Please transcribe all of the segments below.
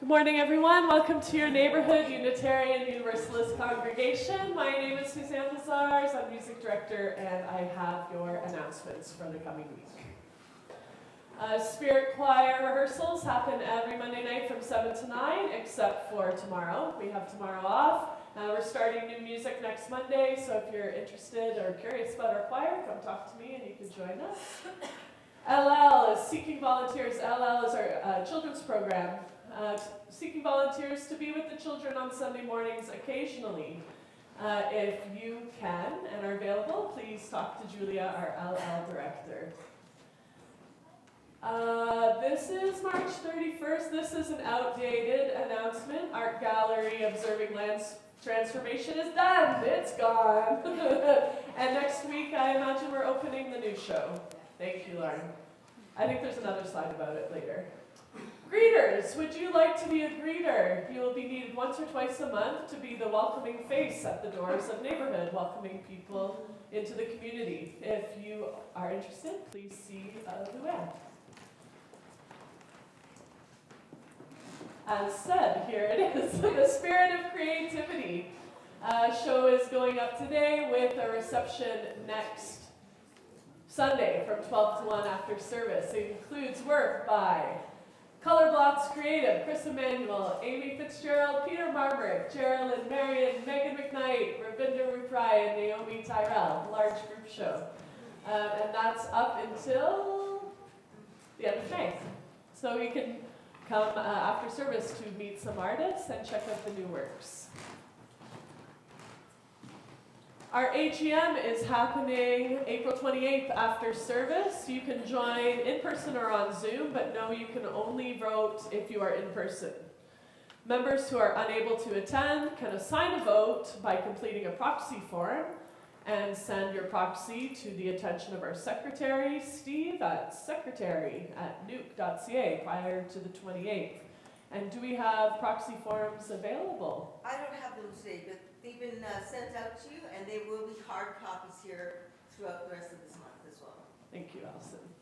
Good morning, everyone. Welcome to your neighborhood Unitarian Universalist congregation. My name is Suzanne Lazars. I'm music director, and I have your announcements for the coming week. Spirit choir rehearsals happen every Monday night from 7 to 9, except for tomorrow. We have tomorrow off. We're starting new music next Monday, so if you're interested or curious about our choir, come talk to me and you can join us. LL is Seeking Volunteers. LL is our children's program. Seeking volunteers to be with the children on Sunday mornings occasionally. If you can and are available, please talk to Julia, our LL director. This is March 31st. This is an outdated announcement. Art Gallery Observing Lands Transformation is done. It's gone. And next week, I imagine we're opening the new show. Thank you, Lauren. I think there's another slide about it later. Greeters, would you like to be a greeter? You will be needed once or twice a month to be the welcoming face at the doors of neighborhood, welcoming people into the community. If you are interested, please see Luann. As said, here it is, the Spirit of Creativity show is going up today with a reception next Sunday from 12 to 1 after service. It includes work by Color Blocks Creative, Chris Emanuel, Amy Fitzgerald, Peter Marmorek, Geraldine Marion, Megan McKnight, Ravinder Ruprai, and Naomi Tyrell. Large group show. And that's up until the end of May. So you can come after service to meet some artists and check out the new works. Our AGM is happening April 28th after service. You can join in person or on Zoom, but no, you can only vote if you are in person. Members who are unable to attend can assign a vote by completing a proxy form and send your proxy to the attention of our secretary, Steve, at secretary@nuke.ca prior to the 28th. And do we have proxy forms available? I don't have them today, but they've been sent out to you, and they will be hard copies here throughout the rest of this month as well. Thank you, Allison.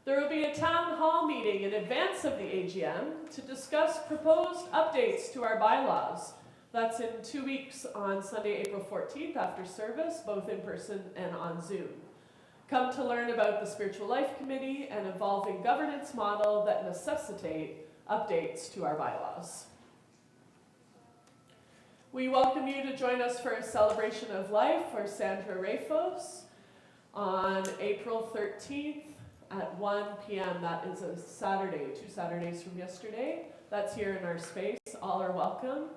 There will be a town hall meeting in advance of the AGM to discuss proposed updates to our bylaws. That's in 2 weeks on Sunday, April 14th after service, both in person and on Zoom. Come to learn about the Spiritual Life Committee and evolving governance model that necessitate updates to our bylaws. We welcome you to join us for a celebration of life for Sandra Rafos on April 13th at 1 p.m. That is a Saturday, 2 Saturdays from yesterday. That's here in our space. All are welcome.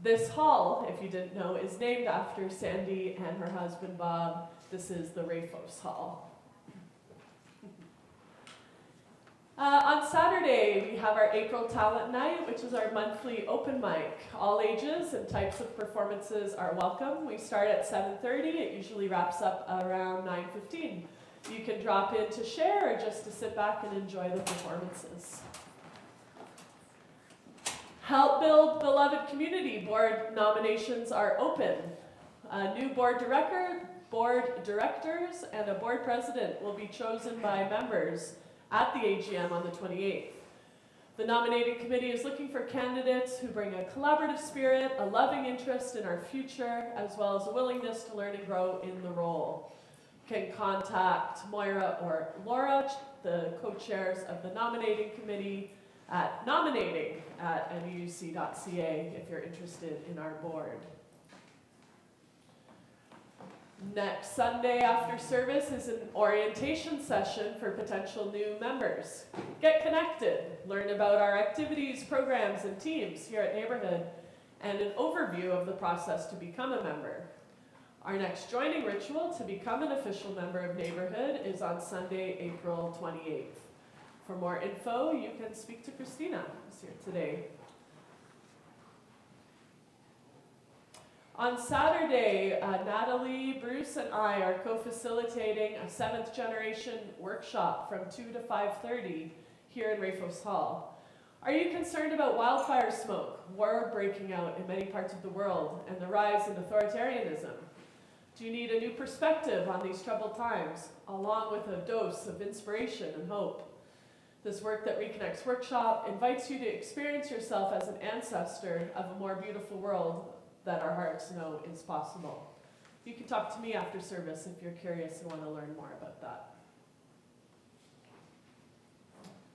This hall, if you didn't know, is named after Sandy and her husband Bob. This is the Rafos Hall. On Saturday, we have our April Talent Night, which is our monthly open mic. All ages and types of performances are welcome. We start at 7:30. It usually wraps up around 9:15. You can drop in to share or just to sit back and enjoy the performances. Help Build Beloved Community Board nominations are open. A new board directors, and a board president will be chosen by members at the AGM on the 28th. The nominating committee is looking for candidates who bring a collaborative spirit, a loving interest in our future, as well as a willingness to learn and grow in the role. You can contact Moira or Laura, the co-chairs of the nominating committee, at nominating@nuc.ca if you're interested in our board. Next Sunday after service is an orientation session for potential new members. Get connected, learn about our activities, programs, and teams here at Neighborhood, and an overview of the process to become a member. Our next joining ritual to become an official member of Neighborhood is on Sunday, April 28th. For more info, you can speak to Christina, who's here today. On Saturday, Natalie, Bruce, and I are co-facilitating a 7th generation workshop from 2 to 5:30 here in Rafos Hall. Are you concerned about wildfire smoke, war breaking out in many parts of the world, and the rise in authoritarianism? Do you need a new perspective on these troubled times, along with a dose of inspiration and hope? This Work That Reconnects workshop invites you to experience yourself as an ancestor of a more beautiful world that our hearts know is possible. You can talk to me after service if you're curious and want to learn more about that.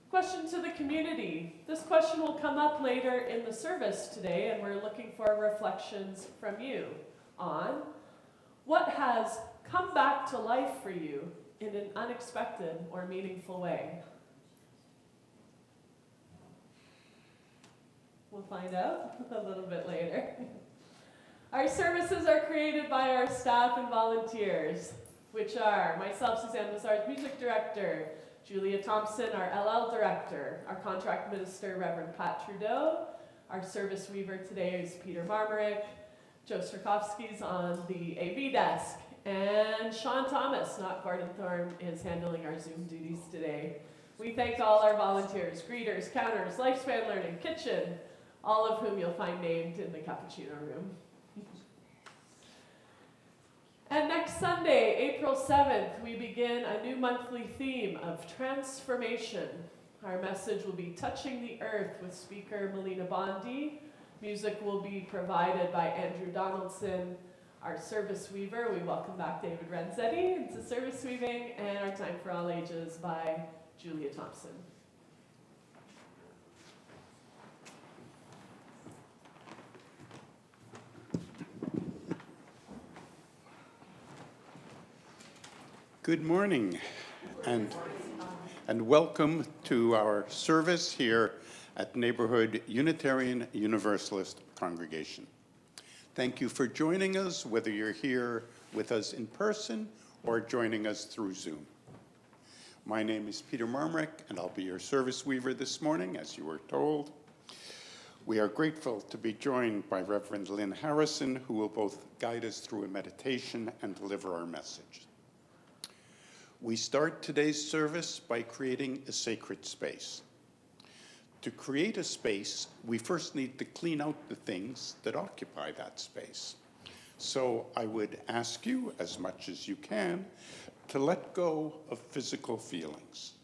Question to the community. This question will come up later in the service today, and we're looking for reflections from you on what has come back to life for you in an unexpected or meaningful way. We'll find out a little bit later. Our services are created by our staff and volunteers, which are myself, Suzanne Mazar's music director, Julia Thompson, our LL director, our contract minister, Reverend Pat Trudeau. Our service weaver today is Peter Marmorek. Joe Strakovsky's on the AV desk. And Sean Thomas, not Gordon Thorne, is handling our Zoom duties today. We thank all our volunteers, greeters, counters, lifespan learning, kitchen, all of whom you'll find named in the cappuccino room. And next Sunday, April 7th, we begin a new monthly theme of transformation. Our message will be Touching the Earth with speaker Melina Bondi. Music will be provided by Andrew Donaldson. Our service weaver, we welcome back David Renzetti into service weaving, and our Time for All Ages by Julia Thompson. Good morning, and welcome to our service here at Neighborhood Unitarian Universalist Congregation. Thank you for joining us, whether you're here with us in person or joining us through Zoom. My name is Peter Marmorek, and I'll be your service weaver this morning, as you were told. We are grateful to be joined by Rev Lynn Harrison, who will both guide us through a meditation and deliver our message. We start today's service by creating a sacred space. To create a space, we first need to clean out the things that occupy that space. So I would ask you, as much as you can, to let go of physical feelings.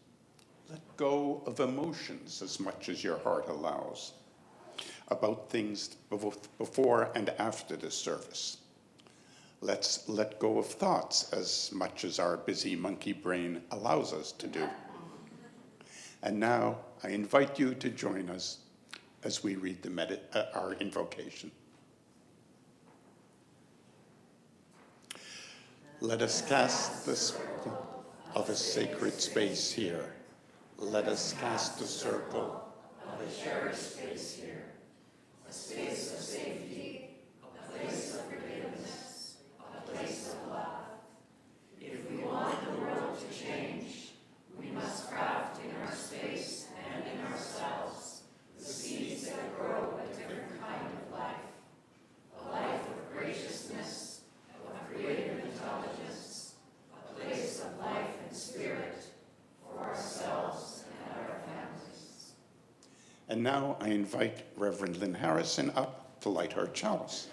Let go of emotions as much as your heart allows about things both before and after the service. Let's let go of thoughts as much as our busy monkey brain allows us to do. And now I invite you to join us as we read our invocation. Let us cast the circle of a sacred space here. Let us cast the circle of a cherished space here. A space of safety, a place of forgiveness, a place of love. If we want the world to change, we must craft in our space and in ourselves the seeds that grow a different kind of life. A life of graciousness, of creative intelligence, a place of life and spirit for ourselves and our families. And now I invite Reverend Lynn Harrison up to light her chalice.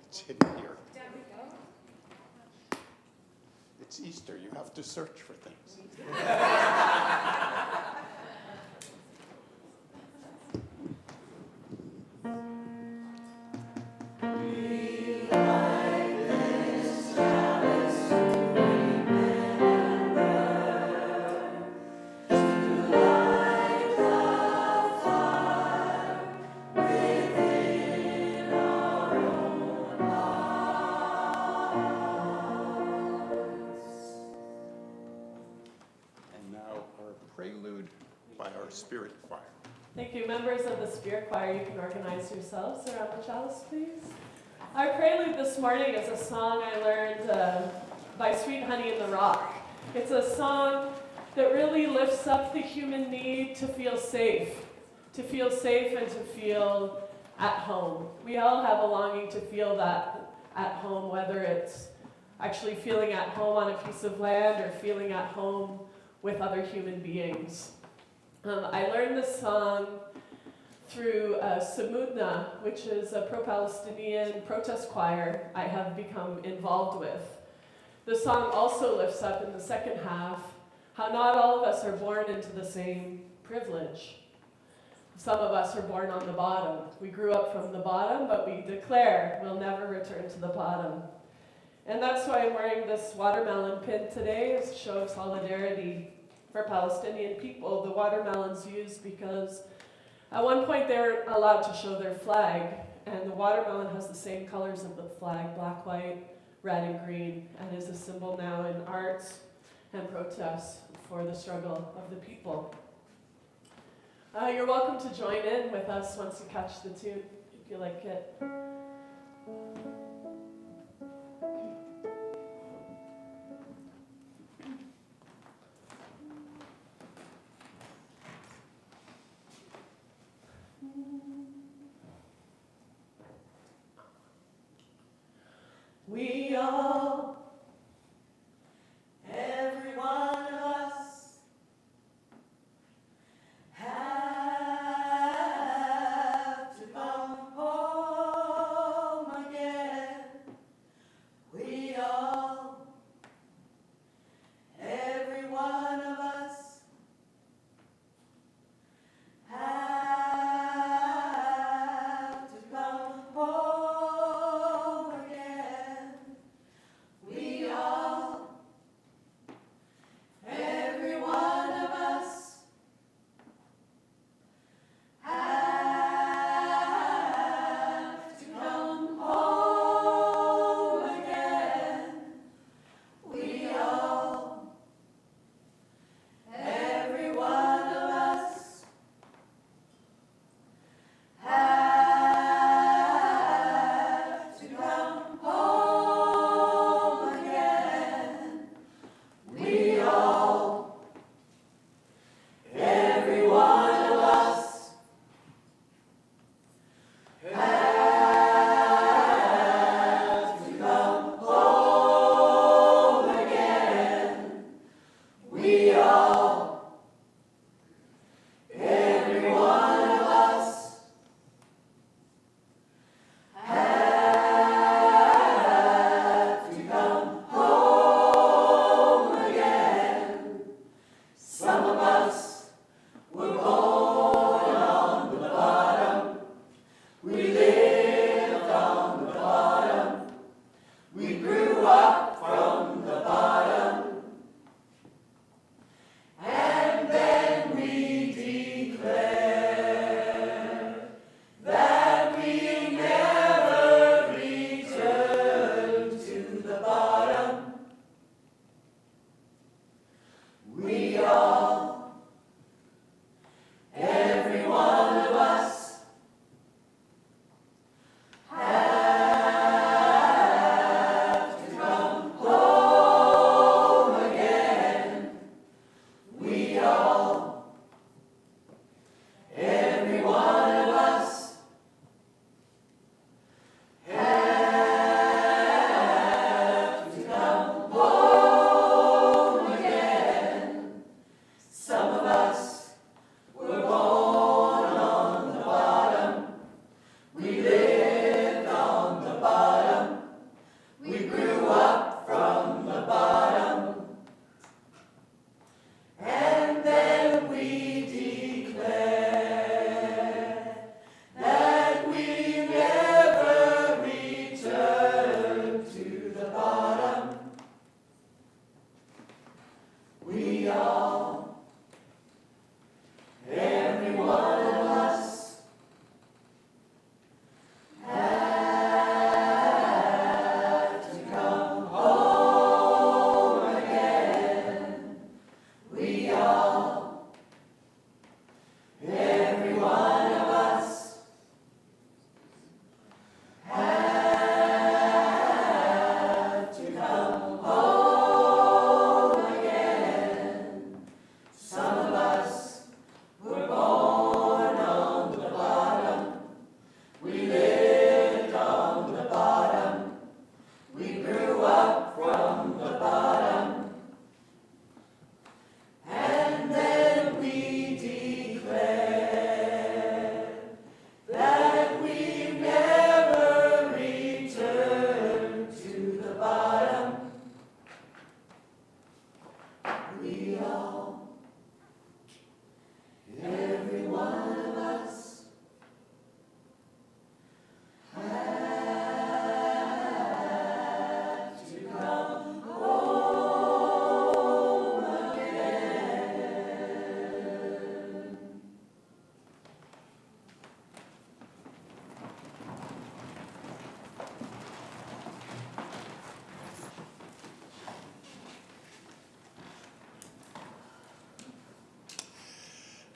It's hidden here. It's Easter, you have to search for things. Spirit choir. Thank you. Members of the Spirit choir, you can organize yourselves around the chalice, please. Our prelude this morning is a song I learned by Sweet Honey in the Rock. It's a song that really lifts up the human need to feel safe and to feel at home. We all have a longing to feel that at home, whether it's actually feeling at home on a piece of land or feeling at home with other human beings. I learned this song through Samudna, which is a pro-Palestinian protest choir I have become involved with. The song also lifts up in the second half how not all of us are born into the same privilege. Some of us are born on the bottom. We grew up from the bottom, but we declare we'll never return to the bottom. And that's why I'm wearing this watermelon pin today, as a show of solidarity for Palestinian people. The watermelon's used because at one point they were allowed to show their flag, and the watermelon has the same colors of the flag, black, white, red, and green, and is a symbol now in arts and protests for the struggle of the people. You're welcome to join in with us once you catch the tune, if you like it. We all, every one of us, have to come home again.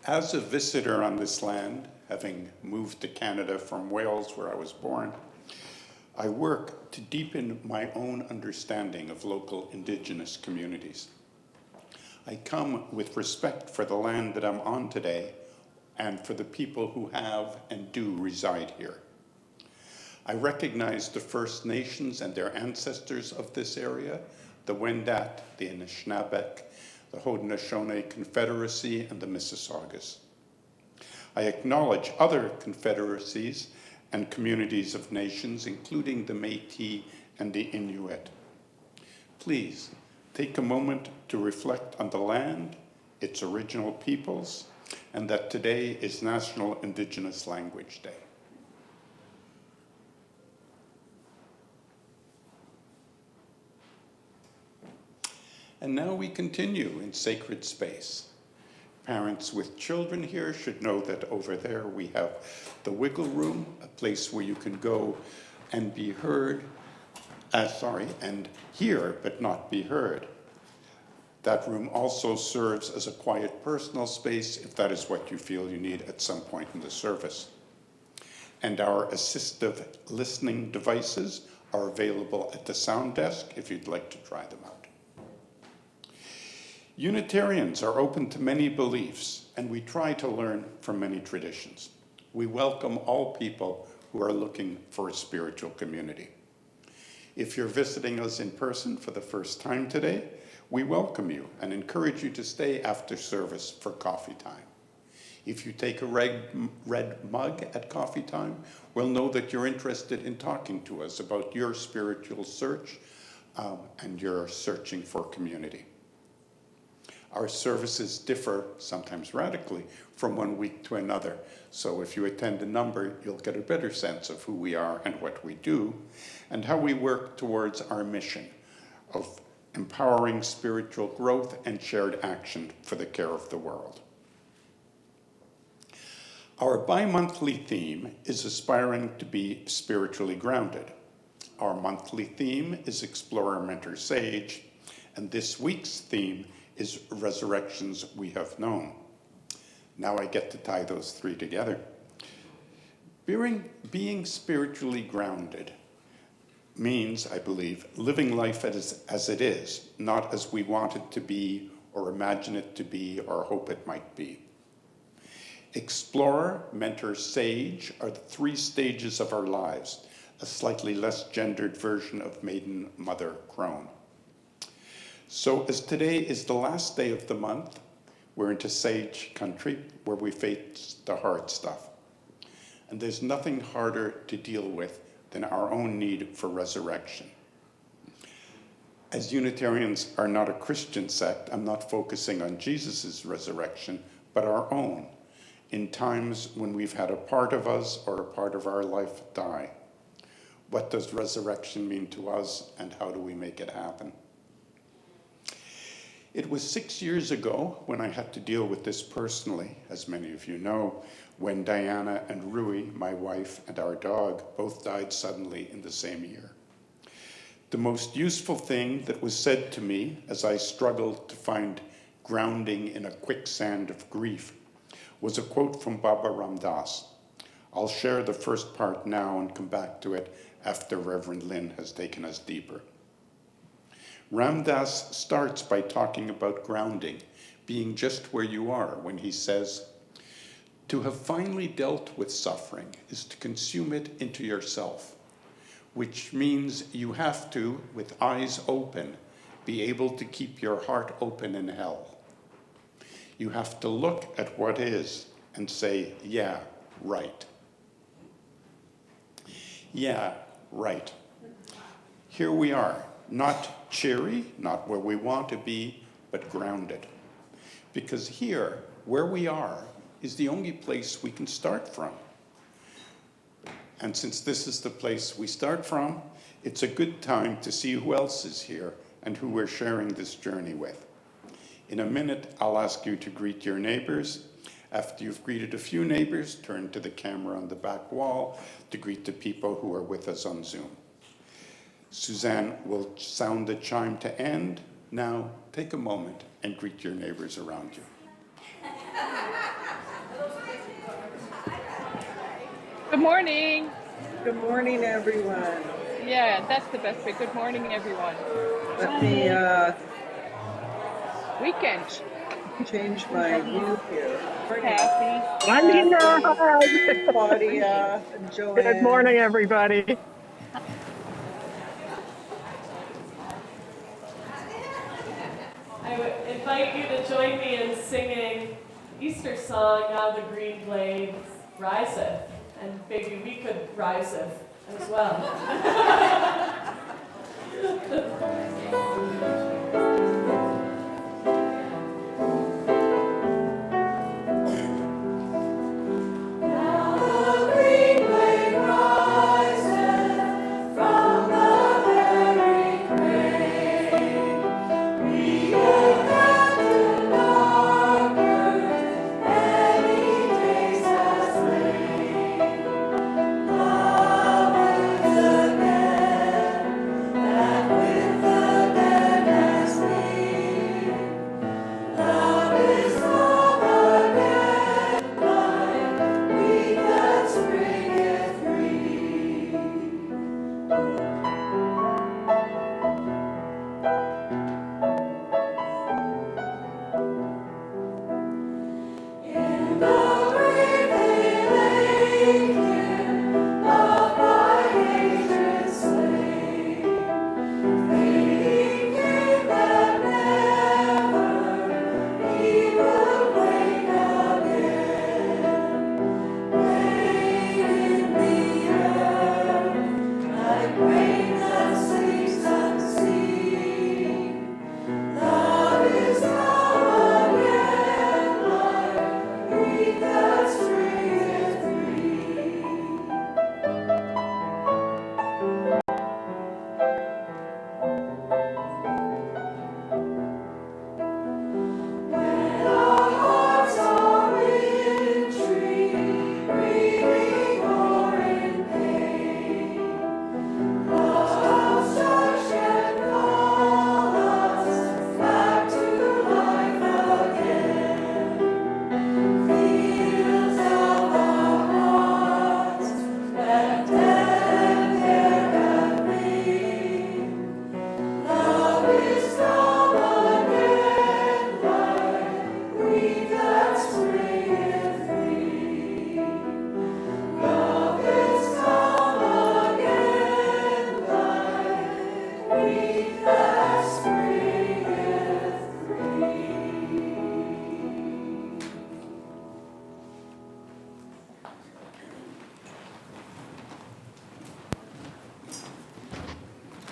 As a visitor on this land, having moved to Canada from Wales, where I was born, I work to deepen my own understanding of local Indigenous communities. I come with respect for the land that I'm on today and for the people who have and do reside here. I recognize the First Nations and their ancestors of this area, the Wendat, the Anishinaabeg, the Haudenosaunee Confederacy, and the Mississaugas. I acknowledge other confederacies and communities of nations, including the Métis and the Inuit. Please, take a moment to reflect on the land, its original peoples, and that today is National Indigenous Language Day. And now we continue in sacred space. Parents with children here should know that over there we have the wiggle room, a place where you can go and be heard, and hear but not be heard. That room also serves as a quiet personal space if that is what you feel you need at some point in the service. And our assistive listening devices are available at the sound desk if you'd like to try them out. Unitarians are open to many beliefs, and we try to learn from many traditions. We welcome all people who are looking for a spiritual community. If you're visiting us in person for the first time today, we welcome you and encourage you to stay after service for coffee time. If you take a red mug at coffee time, we'll know that you're interested in talking to us about your spiritual search and your searching for community. Our services differ, sometimes radically, from one week to another. So if you attend a number, you'll get a better sense of who we are and what we do, and how we work towards our mission of empowering spiritual growth and shared action for the care of the world. Our bi-monthly theme is aspiring to be spiritually grounded. Our monthly theme is Explorer, Mentor, Sage, and this week's theme is Resurrections We Have Known. Now I get to tie those three together. Being spiritually grounded means, I believe, living life as it is, not as we want it to be, or imagine it to be, or hope it might be. Explorer, Mentor, Sage are the three stages of our lives, a slightly less gendered version of Maiden, Mother, Crone. So as today is the last day of the month, we're into Sage country where we face the hard stuff. And there's nothing harder to deal with than our own need for resurrection. As Unitarians are not a Christian sect, I'm not focusing on Jesus' resurrection, but our own, in times when we've had a part of us or a part of our life die. What does resurrection mean to us, and how do we make it happen? It was 6 years ago when I had to deal with this personally, as many of you know, when Diana and Rui, my wife, and our dog both died suddenly in the same year. The most useful thing that was said to me as I struggled to find grounding in a quicksand of grief was a quote from Baba Ram Dass. I'll share the first part now and come back to it after Reverend Lynn has taken us deeper. Ram Dass starts by talking about grounding, being just where you are, when he says, "To have finally dealt with suffering is to consume it into yourself, which means you have to, with eyes open, be able to keep your heart open in hell. You have to look at what is and say, yeah, right. Yeah, right. Here we are, not cheery, not where we want to be, but grounded. Because here, where we are, is the only place we can start from. And since this is the place we start from, it's a good time to see who else is here and who we're sharing this journey with. In a minute, I'll ask you to greet your neighbors. After you've greeted a few neighbors, turn to the camera on the back wall to greet the people who are with us on Zoom. Suzanne will sound the chime to end. Now, take a moment and greet your neighbors around you. Good morning. Good morning, everyone. Yeah, that's the best way. Good morning, everyone. Let me Weekend. change my view here. Morning, Kathy. I'm here. Kathy, Hi. Claudia, and Good Joanne. morning, everybody. I would invite you to join me in singing Easter song, Now the Green Blade Riseth, and maybe we could riseth as well.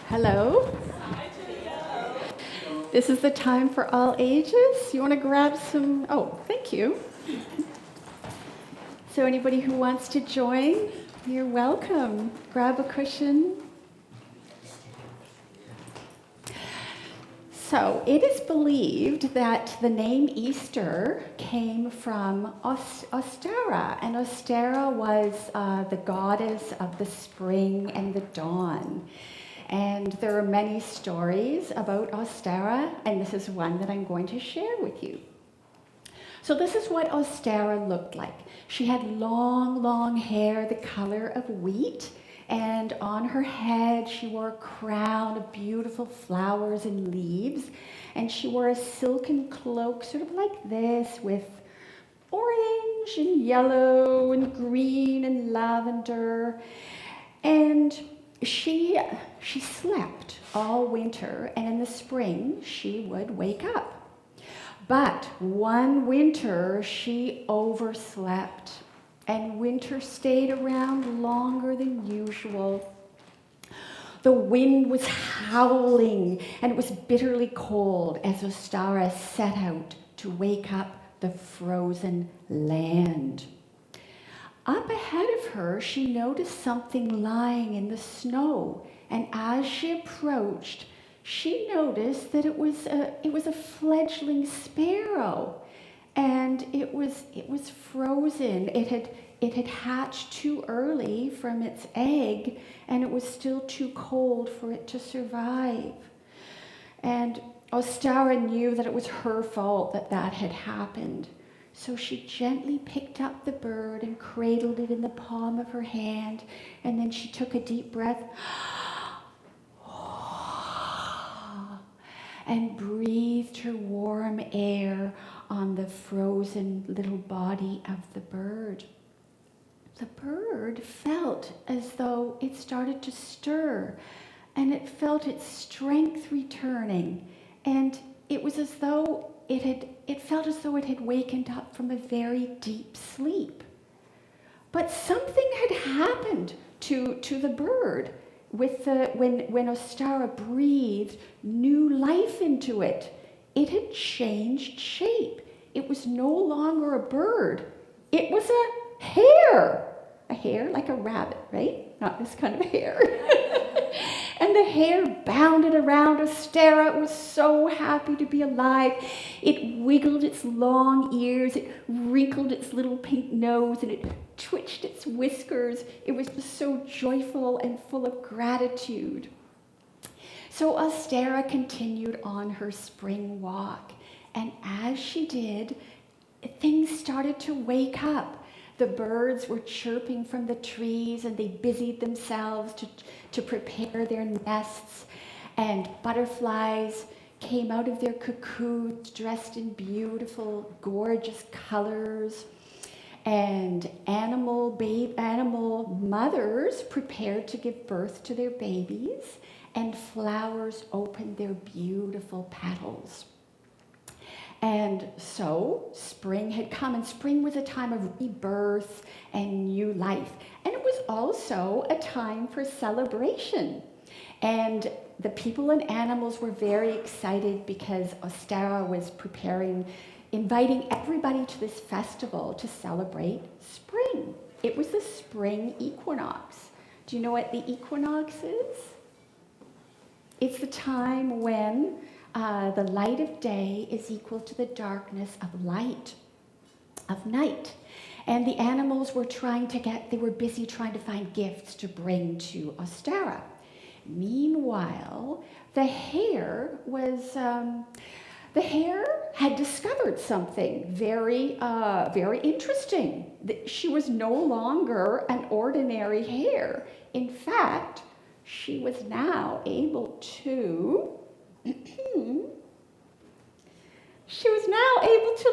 Hello. This is the time for all ages. You want to grab some? Oh, thank you. So anybody who wants to join, you're welcome. Grab a cushion. So it is believed that the name Easter came from Ostara, and Ostara was the goddess of the spring and the dawn. And there are many stories about Ostara, and this is one that I'm going to share with you. So this is what Ostara looked like. She had long, long hair the color of wheat, and on her head she wore a crown of beautiful flowers and leaves, and she wore a silken cloak sort of like this with orange and yellow and green and lavender. And she slept all winter, and in the spring she would wake up. But one winter she overslept, and winter stayed around longer than usual. The wind was howling, and it was bitterly cold as Ostara set out to wake up the frozen land. Up ahead of her, she noticed something lying in the snow, and as she approached, she noticed that it was a fledgling sparrow, and it was frozen. It had hatched too early from its egg, and it was still too cold for it to survive. And Ostara knew that it was her fault that had happened. So she gently picked up the bird and cradled it in the palm of her hand, and then she took a deep breath and breathed her warm air on the frozen little body of the bird. The bird felt as though it started to stir, and it felt its strength returning, and it was as though it felt as though it had wakened up from a very deep sleep. But something had happened to the bird when Ostara breathed new life into it. It had changed shape. It was no longer a bird. It was a hare. A hare like a rabbit, right? Not this kind of hare. And the hare bounded around Ostara. It was so happy to be alive. It wiggled its long ears, it wrinkled its little pink nose, and it twitched its whiskers. It was just so joyful and full of gratitude. So Ostara continued on her spring walk. And as she did, things started to wake up. The birds were chirping from the trees, and they busied themselves to prepare their nests. And butterflies came out of their cocoons dressed in beautiful, gorgeous colors. And animal mothers prepared to give birth to their babies, and flowers opened their beautiful petals. And so spring had come, and spring was a time of rebirth and new life. And it was also a time for celebration. And the people and animals were very excited because Ostara was inviting everybody to this festival to celebrate spring. It was the spring equinox. Do you know what the equinox is? It's the time when the light of day is equal to the darkness of night. And the animals were busy trying to find gifts to bring to Ostara. Meanwhile, the hare had discovered something very interesting. She was no longer an ordinary hare. In fact, she was now able to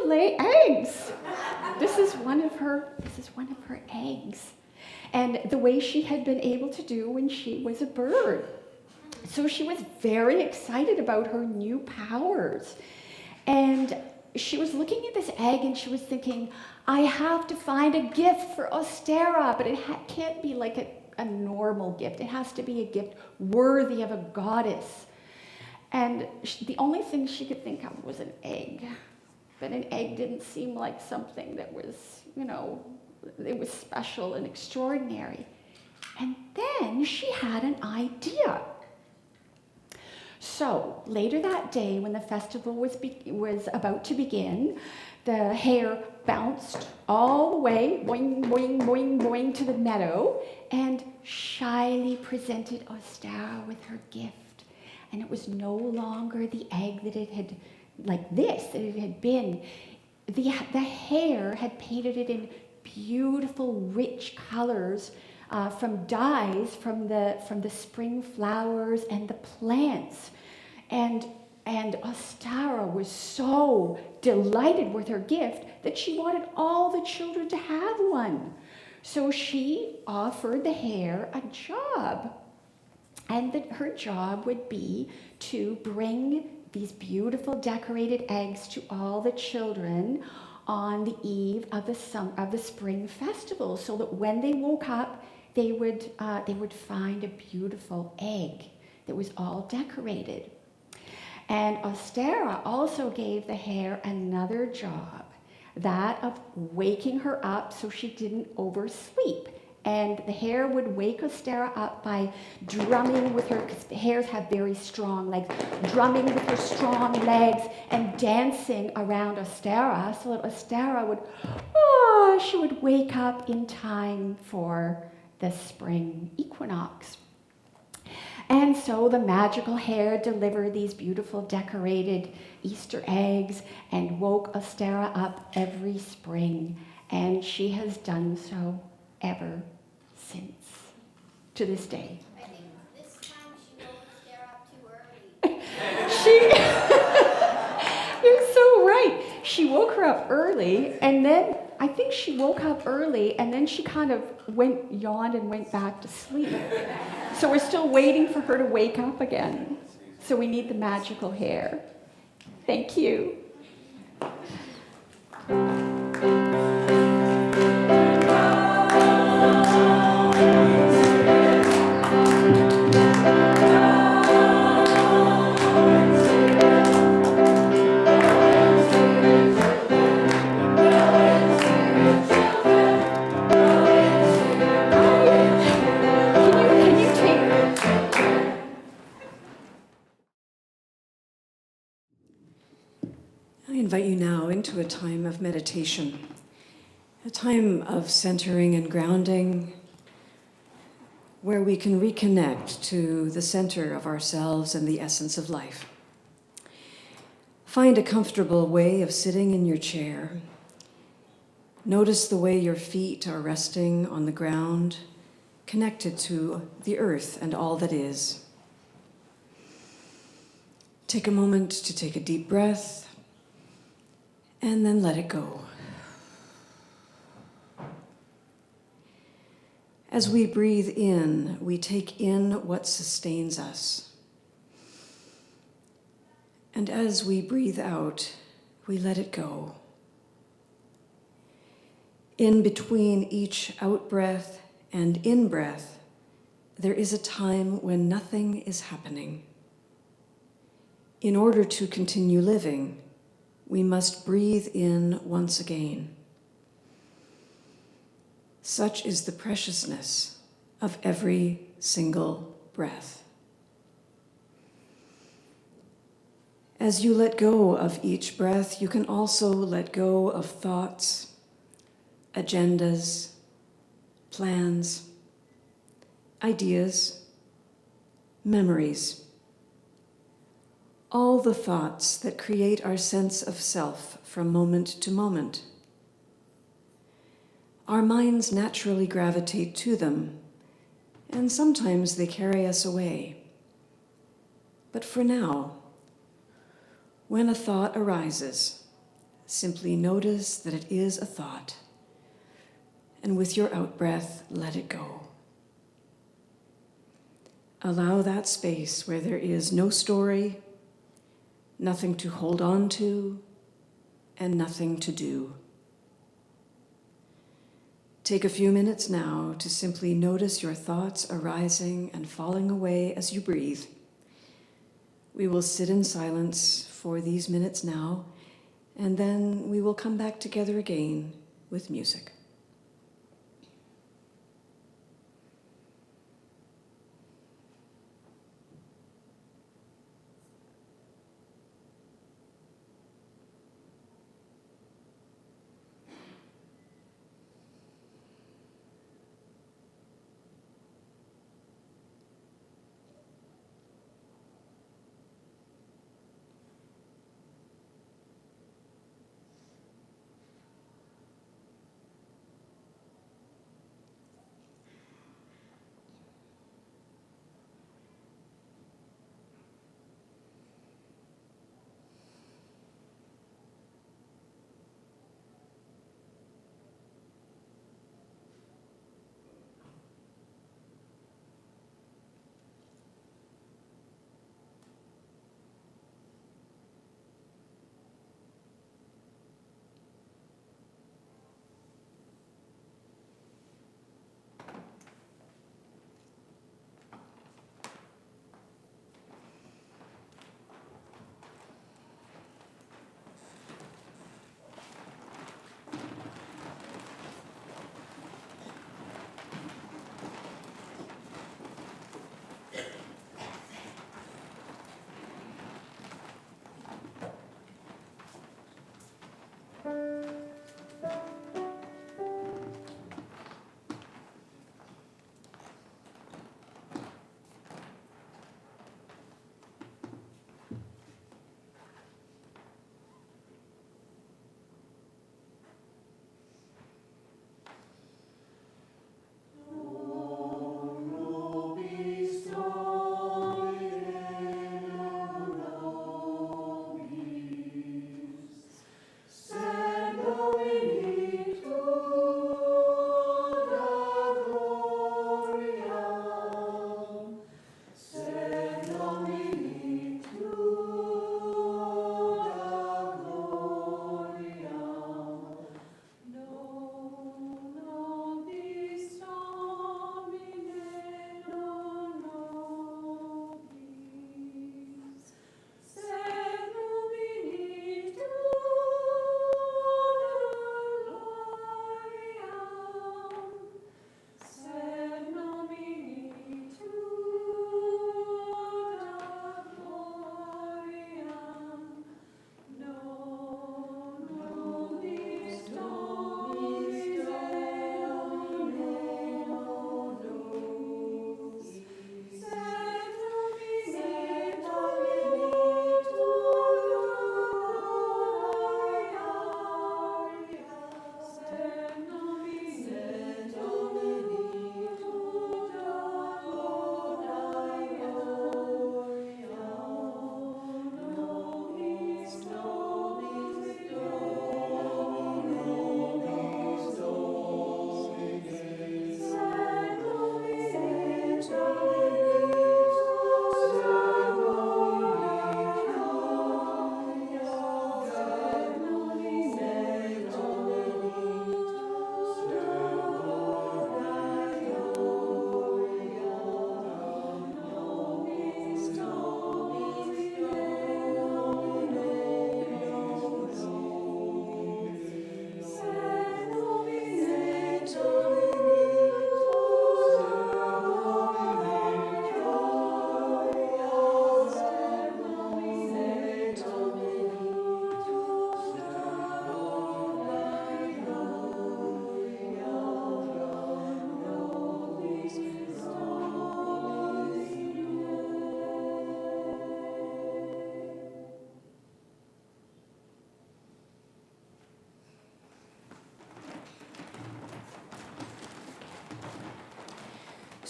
lay eggs. This is one of her eggs. And the way she had been able to do when she was a bird. So she was very excited about her new powers. And she was looking at this egg and she was thinking, I have to find a gift for Ostara, but it can't be like a normal gift. It has to be a gift worthy of a goddess. And the only thing she could think of was an egg. But an egg didn't seem like something that was, it was special and extraordinary. And then she had an idea. So later that day, when the festival was about to begin, the hare bounced all the way, boing, boing, boing, boing, to the meadow, and shyly presented Ostara with her gift. And it was no longer the egg that it had been. The hare had painted it in beautiful, rich colors from dyes from the spring flowers and the plants. And Ostara was so delighted with her gift that she wanted all the children to have one. So she offered the hare a job. And her job would be to bring these beautiful decorated eggs to all the children on the eve of the spring festival, so that when they woke up, they would find a beautiful egg that was all decorated. And Ostara also gave the hare another job, that of waking her up so she didn't oversleep. And the hare would wake Ostara up by drumming with her, because the hares have very strong legs, drumming with her strong legs and dancing around Ostara, so that Ostara would wake up in time for the spring equinox. And so the magical hare delivered these beautiful decorated Easter eggs and woke Ostara up every spring. And she has done so ever since, to this day. I think this time she woke Sarah up too early. You're so right. She woke her up early, and then I think she woke up early, and then she kind of yawned and went back to sleep. So we're still waiting for her to wake up again. So we need the magical hair. Thank you. Can you take... I invite you now into a time of meditation, a time of centering and grounding, where we can reconnect to the center of ourselves and the essence of life. Find a comfortable way of sitting in your chair. Notice the way your feet are resting on the ground, connected to the earth and all that is. Take a moment to take a deep breath, and then let it go. As we breathe in, we take in what sustains us. And as we breathe out, we let it go. In between each out-breath and in-breath, there is a time when nothing is happening. In order to continue living, we must breathe in once again. Such is the preciousness of every single breath. As you let go of each breath, you can also let go of thoughts, agendas, plans, ideas, memories. All the thoughts that create our sense of self from moment to moment. Our minds naturally gravitate to them, and sometimes they carry us away. But for now, when a thought arises, simply notice that it is a thought, and with your out-breath, let it go. Allow that space where there is no story, nothing to hold on to, and nothing to do. Take a few minutes now to simply notice your thoughts arising and falling away as you breathe. We will sit in silence for these minutes now, and then we will come back together again with music.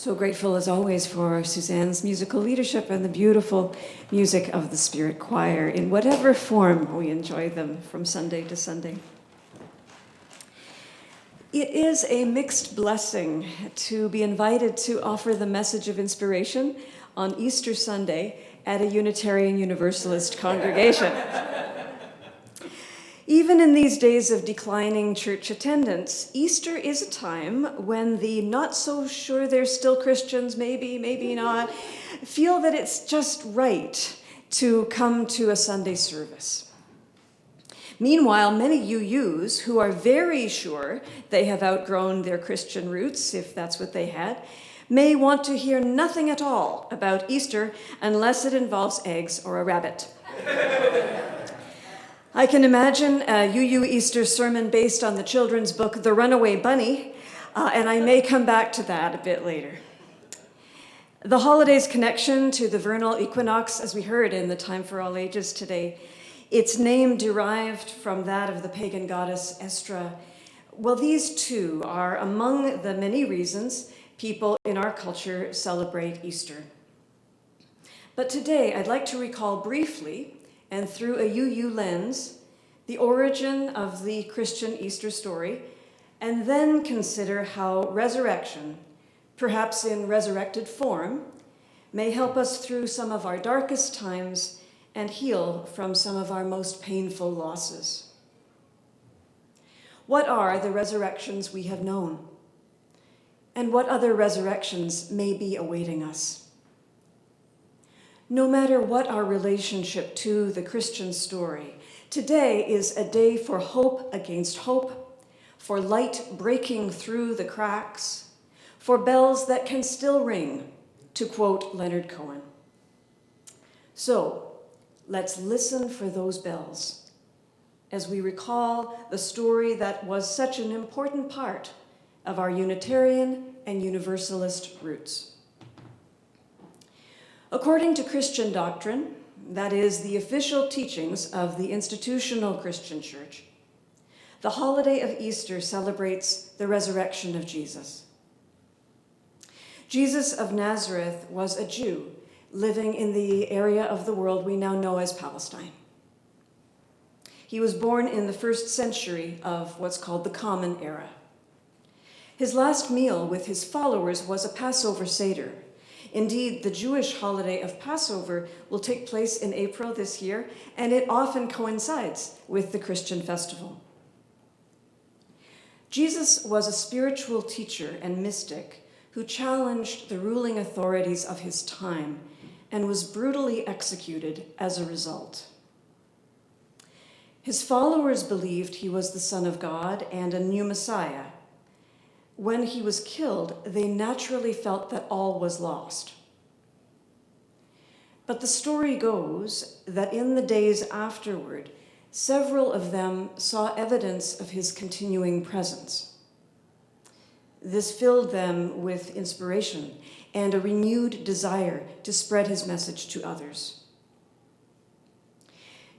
So grateful as always for Suzanne's musical leadership and the beautiful music of the Spirit Choir in whatever form we enjoy them from Sunday to Sunday. It is a mixed blessing to be invited to offer the message of inspiration on Easter Sunday at a Unitarian Universalist congregation. Even in these days of declining church attendance, Easter is a time when the not so sure they're still Christians, maybe not, feel that it's just right to come to a Sunday service. Meanwhile, many UUs who are very sure they have outgrown their Christian roots, if that's what they had, may want to hear nothing at all about Easter unless it involves eggs or a rabbit. I can imagine a UU Easter sermon based on the children's book, The Runaway Bunny, and I may come back to that a bit later. The holiday's connection to the vernal equinox, as we heard in the Time for All Ages today, its name derived from that of the pagan goddess Estra. Well, these two are among the many reasons people in our culture celebrate Easter. But today, I'd like to recall briefly, and through a UU lens, the origin of the Christian Easter story, and then consider how resurrection, perhaps in resurrected form, may help us through some of our darkest times and heal from some of our most painful losses. What are the resurrections we have known? And what other resurrections may be awaiting us? No matter what our relationship to the Christian story, today is a day for hope against hope, for light breaking through the cracks, for bells that can still ring, to quote Leonard Cohen. So, let's listen for those bells as we recall the story that was such an important part of our Unitarian and Universalist roots. According to Christian doctrine, that is, the official teachings of the institutional Christian church, the holiday of Easter celebrates the resurrection of Jesus. Jesus of Nazareth was a Jew living in the area of the world we now know as Palestine. He was born in the 1st century of what's called the Common Era. His last meal with his followers was a Passover Seder. Indeed, the Jewish holiday of Passover will take place in April this year, and it often coincides with the Christian festival. Jesus was a spiritual teacher and mystic who challenged the ruling authorities of his time and was brutally executed as a result. His followers believed he was the Son of God and a new Messiah. When he was killed, they naturally felt that all was lost. But the story goes that in the days afterward, several of them saw evidence of his continuing presence. This filled them with inspiration and a renewed desire to spread his message to others.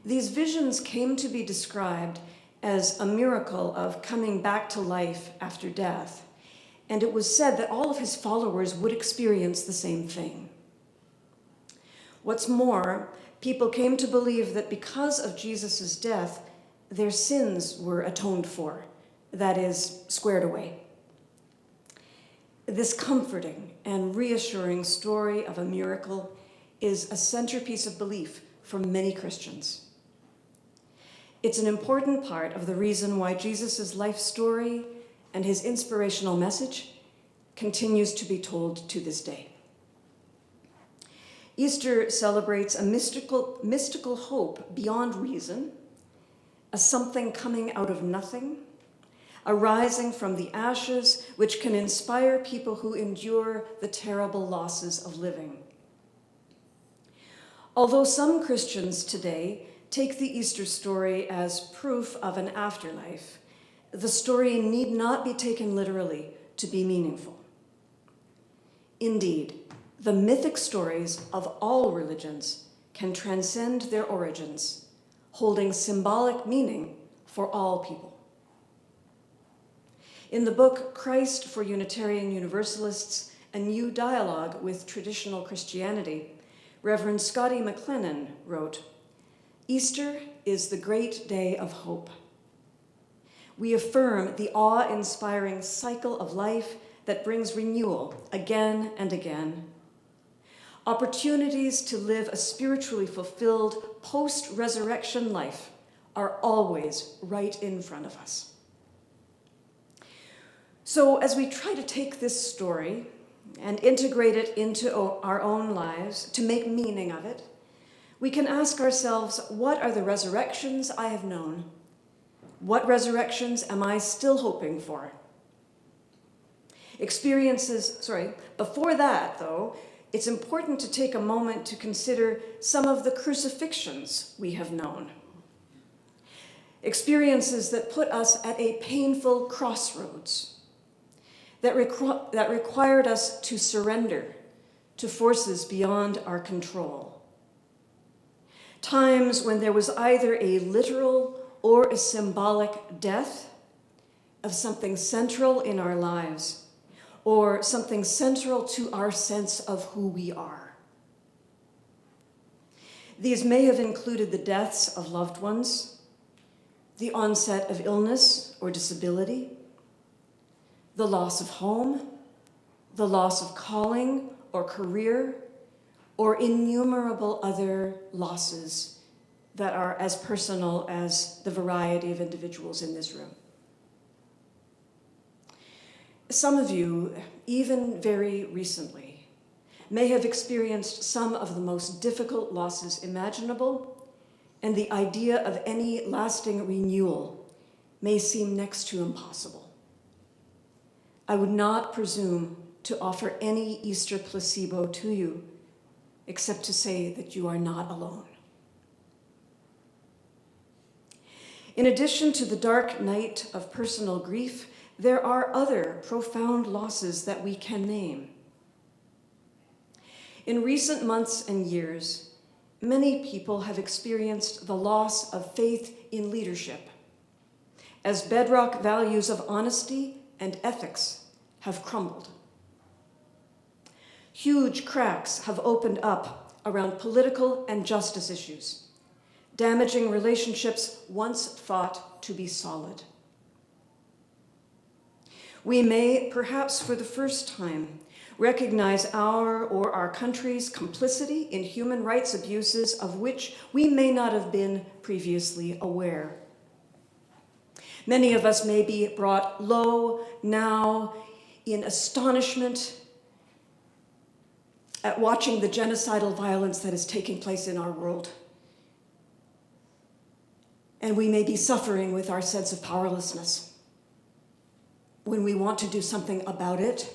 These visions came to be described as a miracle of coming back to life after death, and it was said that all of his followers would experience the same thing. What's more, people came to believe that because of Jesus' death, their sins were atoned for, that is, squared away. This comforting and reassuring story of a miracle is a centerpiece of belief for many Christians. It's an important part of the reason why Jesus' life story and his inspirational message continues to be told to this day. Easter celebrates a mystical hope beyond reason, a something coming out of nothing, a rising from the ashes which can inspire people who endure the terrible losses of living. Although some Christians today take the Easter story as proof of an afterlife, the story need not be taken literally to be meaningful. Indeed, the mythic stories of all religions can transcend their origins, holding symbolic meaning for all people. In the book Christ for Unitarian Universalists, a new dialogue with traditional Christianity, Reverend Scotty McLennan wrote, "Easter is the great day of hope. We affirm the awe-inspiring cycle of life that brings renewal again and again. Opportunities to live a spiritually fulfilled post-resurrection life are always right in front of us." So as we try to take this story and integrate it into our own lives to make meaning of it, we can ask ourselves, what are the resurrections I have known? What resurrections am I still hoping for? Before that, though, it's important to take a moment to consider some of the crucifixions we have known. Experiences that put us at a painful crossroads, that required us to surrender to forces beyond our control. Times when there was either a literal or a symbolic death of something central in our lives, or something central to our sense of who we are. These may have included the deaths of loved ones, the onset of illness or disability, the loss of home, the loss of calling or career, or innumerable other losses that are as personal as the variety of individuals in this room. Some of you, even very recently, may have experienced some of the most difficult losses imaginable, and the idea of any lasting renewal may seem next to impossible. I would not presume to offer any Easter placebo to you, except to say that you are not alone. In addition to the dark night of personal grief, there are other profound losses that we can name. In recent months and years, many people have experienced the loss of faith in leadership, as bedrock values of honesty and ethics have crumbled. Huge cracks have opened up around political and justice issues, damaging relationships once thought to be solid. We may, perhaps for the first time, recognize our or our country's complicity in human rights abuses of which we may not have been previously aware. Many of us may be brought low now in astonishment at watching the genocidal violence that is taking place in our world. And we may be suffering with our sense of powerlessness when we want to do something about it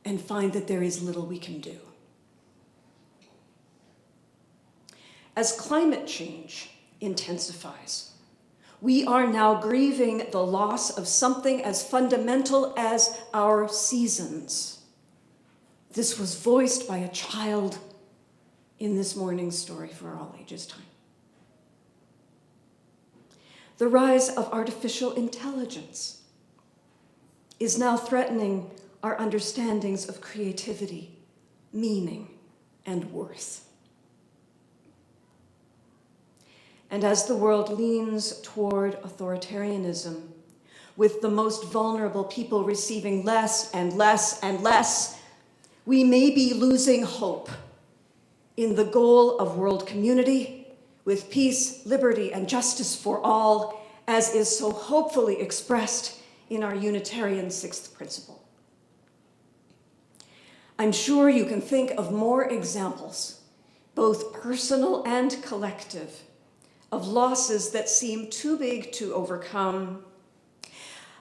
and find that there is little we can do. As climate change intensifies, we are now grieving the loss of something as fundamental as our seasons. This was voiced by a child in this morning's Story for All Ages time. The rise of artificial intelligence is now threatening our understandings of creativity, meaning, and worth. And as the world leans toward authoritarianism, with the most vulnerable people receiving less and less and less, we may be losing hope in the goal of world community with peace, liberty, and justice for all, as is so hopefully expressed in our Unitarian sixth principle. I'm sure you can think of more examples, both personal and collective, of losses that seem too big to overcome,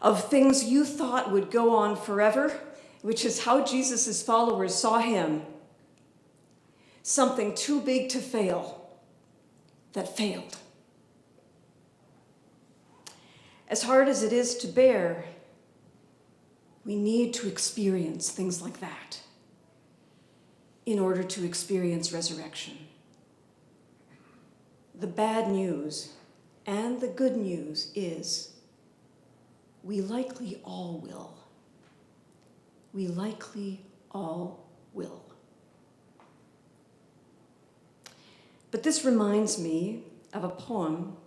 of things you thought would go on forever, which is how Jesus' followers saw him. Something too big to fail that failed. As hard as it is to bear, we need to experience things like that in order to experience resurrection. The bad news and the good news is we likely all will. We likely all will. But this reminds me of a poem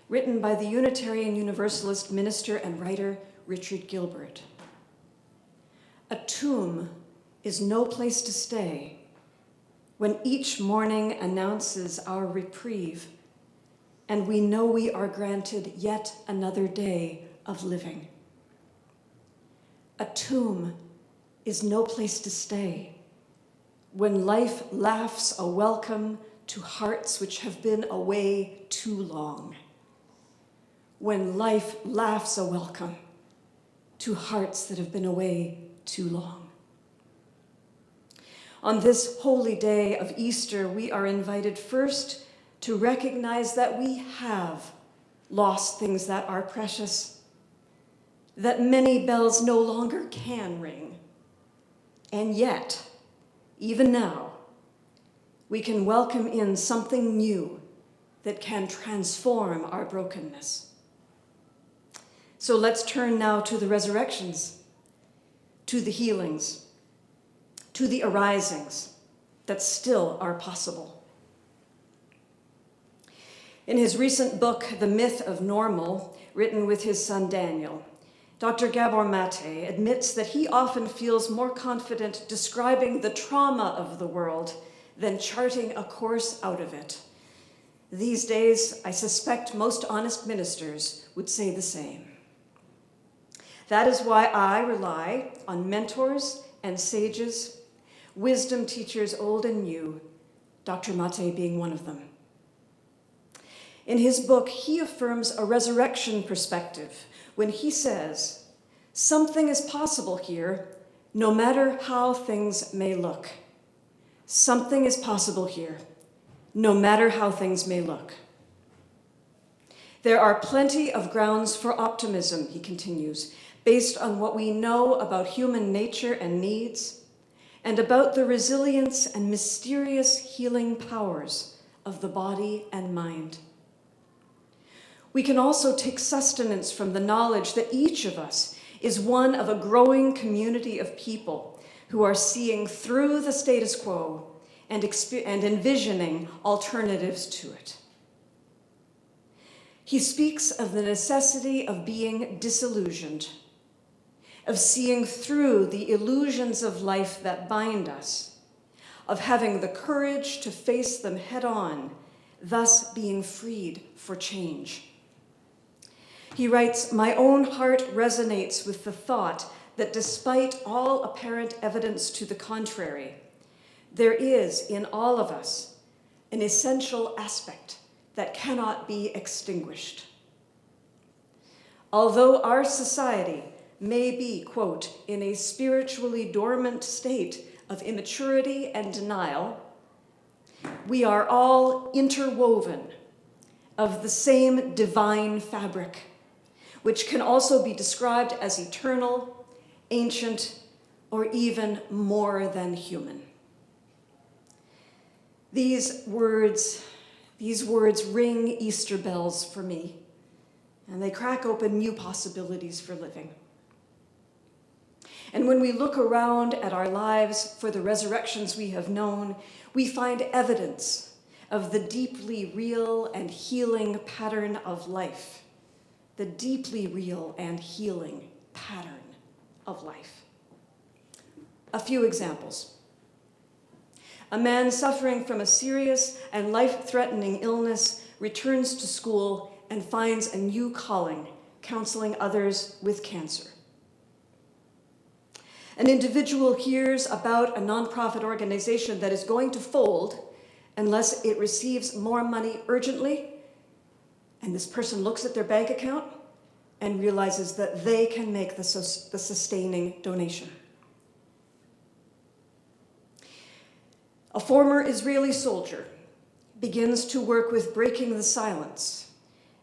written by the Unitarian Universalist minister and writer Richard Gilbert. A tomb is no place to stay when each morning announces our reprieve and we know we are granted yet another day of living. A tomb is no place to stay when life laughs a welcome to hearts which have been away too long. When life laughs a welcome to hearts that have been away too long. On this holy day of Easter, we are invited first to recognize that we have lost things that are precious, that many bells no longer can ring, and yet, even now, we can welcome in something new that can transform our brokenness. So let's turn now to the resurrections, to the healings, to the arisings that still are possible. In his recent book, The Myth of Normal, written with his son Daniel, Dr. Gabor Mate admits that he often feels more confident describing the trauma of the world than charting a course out of it. These days, I suspect most honest ministers would say the same. That is why I rely on mentors and sages, wisdom teachers old and new, Dr. Mate being one of them. In his book, he affirms a resurrection perspective when he says, something is possible here, no matter how things may look. Something is possible here, no matter how things may look. There are plenty of grounds for optimism, he continues, based on what we know about human nature and needs, and about the resilience and mysterious healing powers of the body and mind. We can also take sustenance from the knowledge that each of us is one of a growing community of people who are seeing through the status quo and envisioning alternatives to it. He speaks of the necessity of being disillusioned, of seeing through the illusions of life that bind us, of having the courage to face them head on, thus being freed for change. He writes, my own heart resonates with the thought that despite all apparent evidence to the contrary, there is in all of us an essential aspect that cannot be extinguished. Although our society may be, quote, in a spiritually dormant state of immaturity and denial, we are all interwoven of the same divine fabric, which can also be described as eternal, ancient, or even more than human. These words ring Easter bells for me, and they crack open new possibilities for living. And when we look around at our lives for the resurrections we have known, we find evidence of the deeply real and healing pattern of life. The deeply real and healing pattern of life. A few examples. A man suffering from a serious and life-threatening illness returns to school and finds a new calling, counseling others with cancer. An individual hears about a nonprofit organization that is going to fold unless it receives more money urgently, and this person looks at their bank account and realizes that they can make the sustaining donation. A former Israeli soldier begins to work with Breaking the Silence,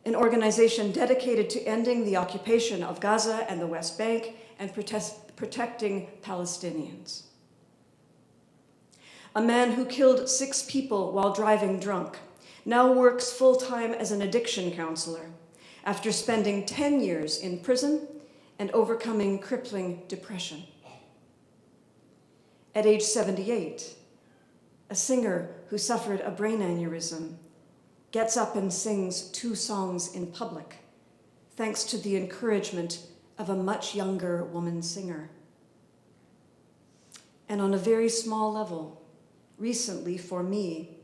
an organization dedicated to ending the occupation of Gaza and the West Bank and protecting Palestinians. A man who killed 6 people while driving drunk now works full-time as an addiction counselor after spending 10 years in prison and overcoming crippling depression. At age 78, a singer who suffered a brain aneurysm gets up and sings 2 songs in public, thanks to the encouragement of a much younger woman singer. And on a very small level, recently for me,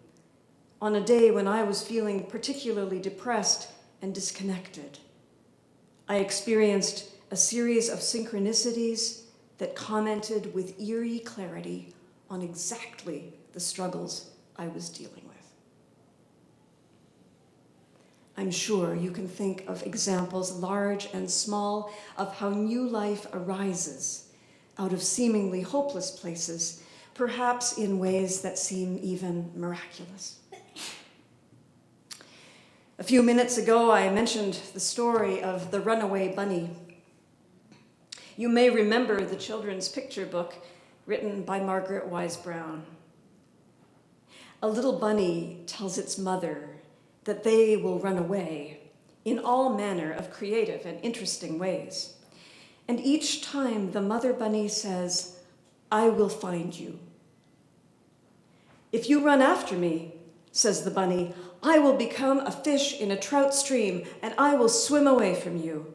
on a day when I was feeling particularly depressed and disconnected, I experienced a series of synchronicities that commented with eerie clarity on exactly the struggles I was dealing with. I'm sure you can think of examples large and small of how new life arises out of seemingly hopeless places, perhaps in ways that seem even miraculous. A few minutes ago, I mentioned the story of the runaway bunny. You may remember the children's picture book written by Margaret Wise Brown. A little bunny tells its mother that they will run away in all manner of creative and interesting ways. And each time the mother bunny says, "I will find you." "If you run after me," says the bunny, "I will become a fish in a trout stream and I will swim away from you."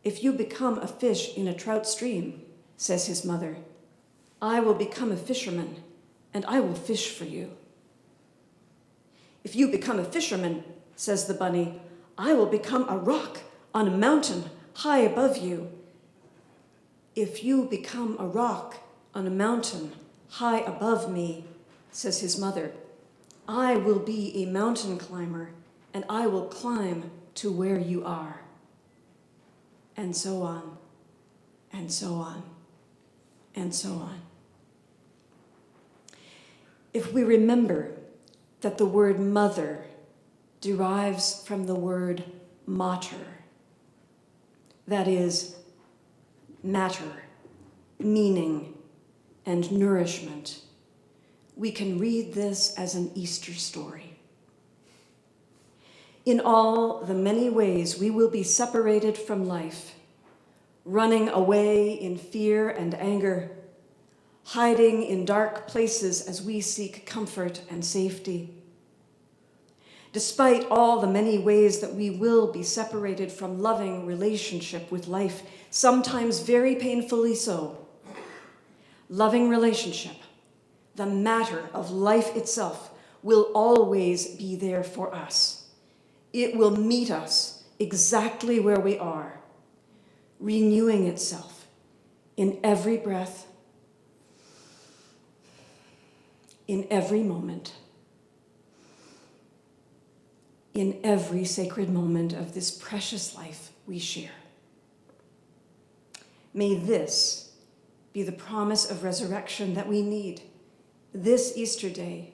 "If you become a fish in a trout stream," says his mother, "I will become a fisherman and I will fish for you." "If you become a fisherman," says the bunny, "I will become a rock on a mountain high above you." "If you become a rock on a mountain high above me," says his mother, "I will be a mountain climber and I will climb to where you are." And so on, and so on, and so on. If we remember that the word mother derives from the word mater, that is, matter, meaning, and nourishment, we can read this as an Easter story. In all the many ways we will be separated from life, running away in fear and anger, hiding in dark places as we seek comfort and safety. Despite all the many ways that we will be separated from loving relationship with life, sometimes very painfully so, loving relationship, the matter of life itself, will always be there for us. It will meet us exactly where we are, renewing itself in every breath, in every moment, in every sacred moment of this precious life we share. May this be the promise of resurrection that we need this Easter day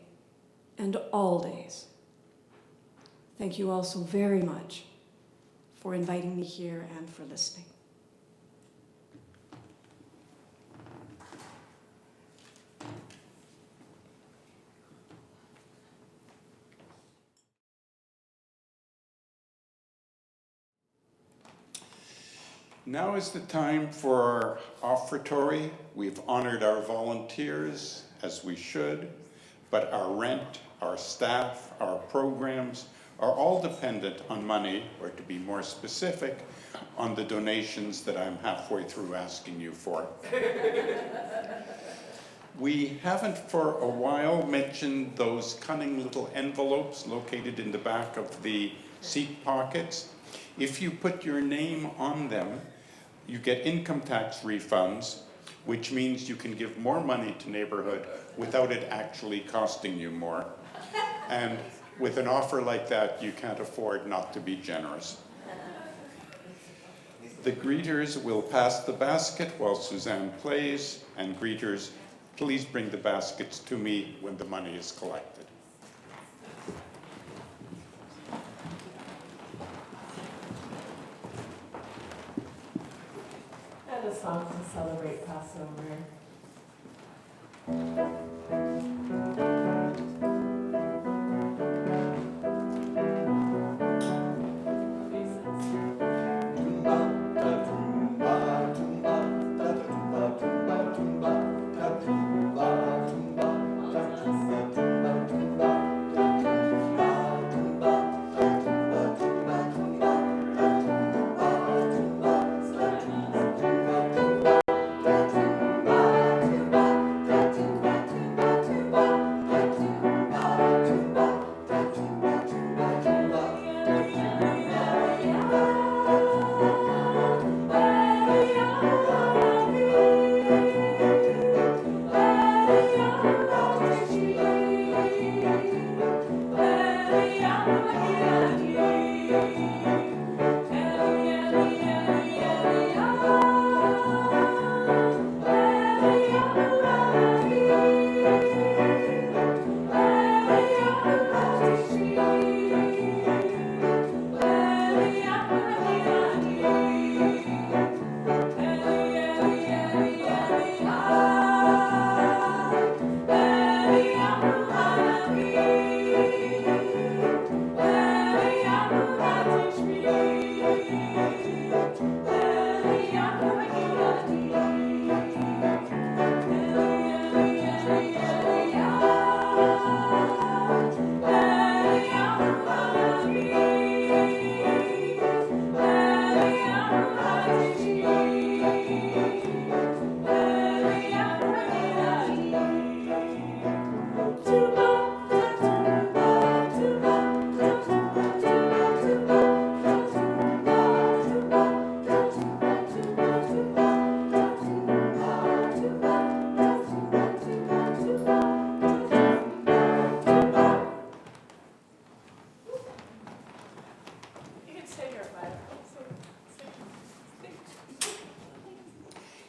and all days. Thank you all so very much for inviting me here and for listening. Now is the time for our offertory. We've honored our volunteers, as we should, but our rent, our staff, our programs are all dependent on money, or to be more specific, on the donations that I'm halfway through asking you for. We haven't for a while mentioned those cunning little envelopes located in the back of the seat pockets. If you put your name on them, you get income tax refunds, which means you can give more money to neighborhood without it actually costing you more. And with an offer like that, you can't afford not to be generous. The greeters will pass the basket while Suzanne plays, and greeters, please bring the baskets to me when the money is collected. And a song to celebrate Passover.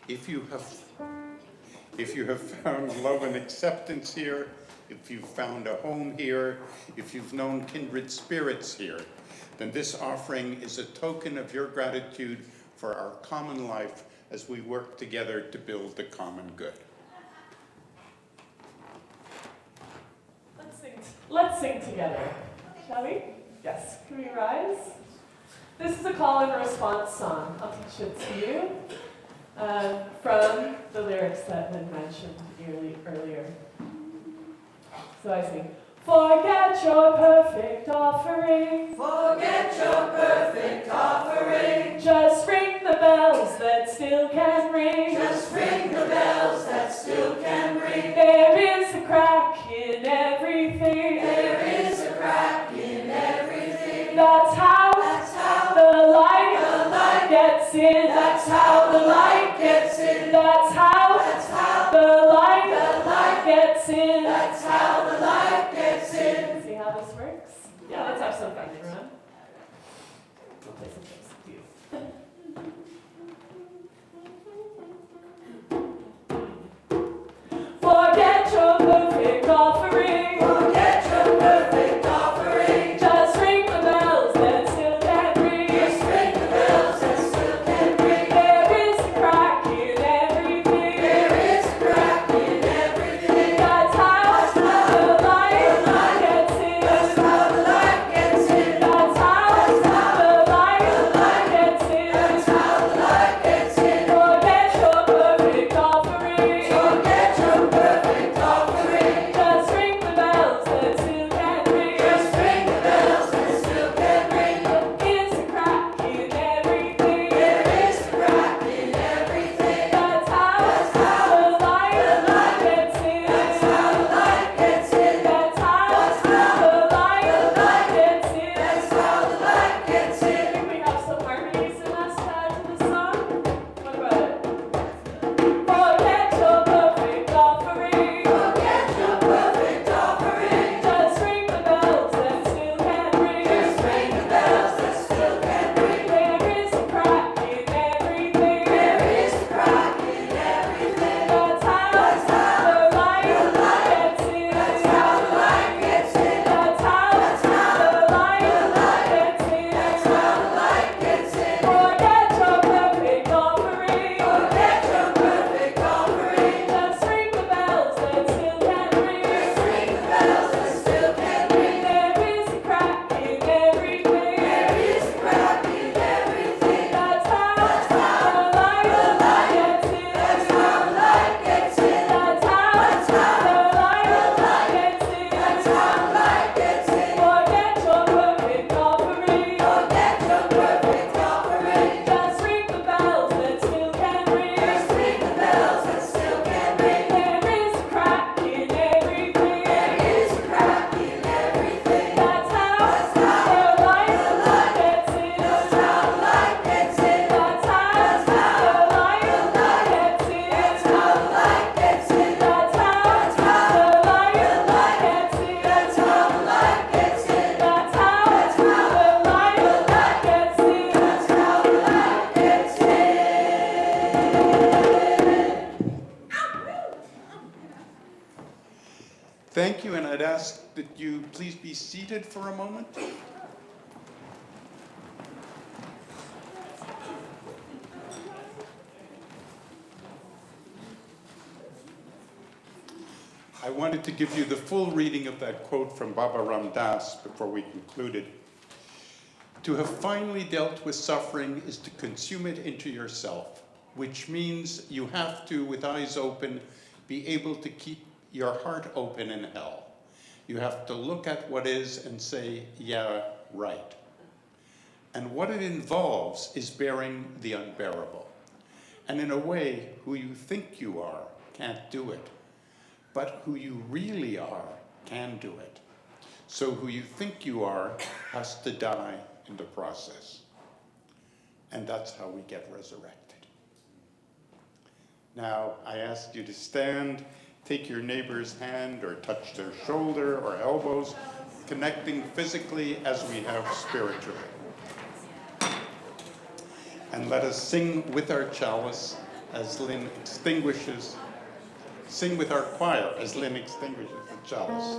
If you have found love and acceptance here, if you've found a home here, if you've known kindred spirits here, then this offering is a token of your gratitude for our common life as we work together to build the common good. Let's sing together, shall we? Yes, can we rise? This is a call and response song. I'll teach it to you from the lyrics that Lynn mentioned earlier. So I sing, forget your perfect offering. Forget your perfect offering. Just ring the bells that still can ring. Just ring the bells that still can ring. There is a crack in everything. There is a crack in everything. That's how the light gets in. That's how the light gets in. That's how the light gets in. That's how the light gets in. See how this works? Yeah, let's have some fun, everyone. We'll play some tricks with you. Forget your perfect offering. Forget your perfect offering. Just ring the bells that still can ring. Just ring the bells that still can ring. There is a crack in everything. There is a crack in everything. That's how the light gets in. That's how the light gets in. That's how the light gets in. That's how the light gets in. Forget your perfect offering. Forget your perfect offering. Just ring the bells that still can ring. Just ring the bells that still can ring. There is a crack in everything. There is a crack in everything. That's how the light gets in. That's how the light gets in. That's how the light gets in. That's how the light gets in. I think we have some harmonies in us to add to the song. What about it? Forget your perfect offering. Forget your perfect offering. Just ring the bells that still can ring. Just ring the bells that still can ring. There is a crack in everything. There is a crack in everything. That's how the light gets in. That's how the light gets in. That's how the light gets in. That's how the light gets in. Forget your perfect offering. Forget your perfect offering. Just ring the bells that still can ring. Just ring the bells that still can ring. There is a crack in everything. There is a crack in everything. That's how the light gets in. That's how the light gets in. That's how the light gets in. That's how the light gets in. Forget your perfect offering. Forget your perfect offering. Just ring the bells that still can ring. Just ring the bells that still can ring. There is a crack in everything. There is a crack in everything. That's how the light gets in. That's how the light gets in. That's how the light gets in. That's how the light gets in. That's how the light gets in. That's how the light gets in. That's how the light gets in. That's how the light gets in. Thank you, and I'd ask that you please be seated for a moment. I wanted to give you the full reading of that quote from Baba Ram Das before we concluded. To have finally dealt with suffering is to consume it into yourself, which means you have to, with eyes open, be able to keep your heart open in hell. You have to look at what is and say, yeah, right. And what it involves is bearing the unbearable. And in a way, who you think you are can't do it. But who you really are can do it. So who you think you are has to die in the process. And that's how we get resurrected. Now, I ask you to stand, take your neighbor's hand or touch their shoulder or elbows, connecting physically as we have spiritually. And let us sing with our chalice as Lynn extinguishes, sing with our choir as Lynn extinguishes the chalice.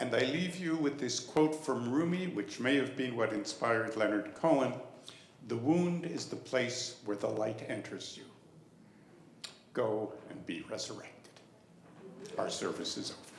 And I leave you with this quote from Rumi, which may have been what inspired Leonard Cohen: "The wound is the place where the light enters you. Go and be resurrected." Our service is over.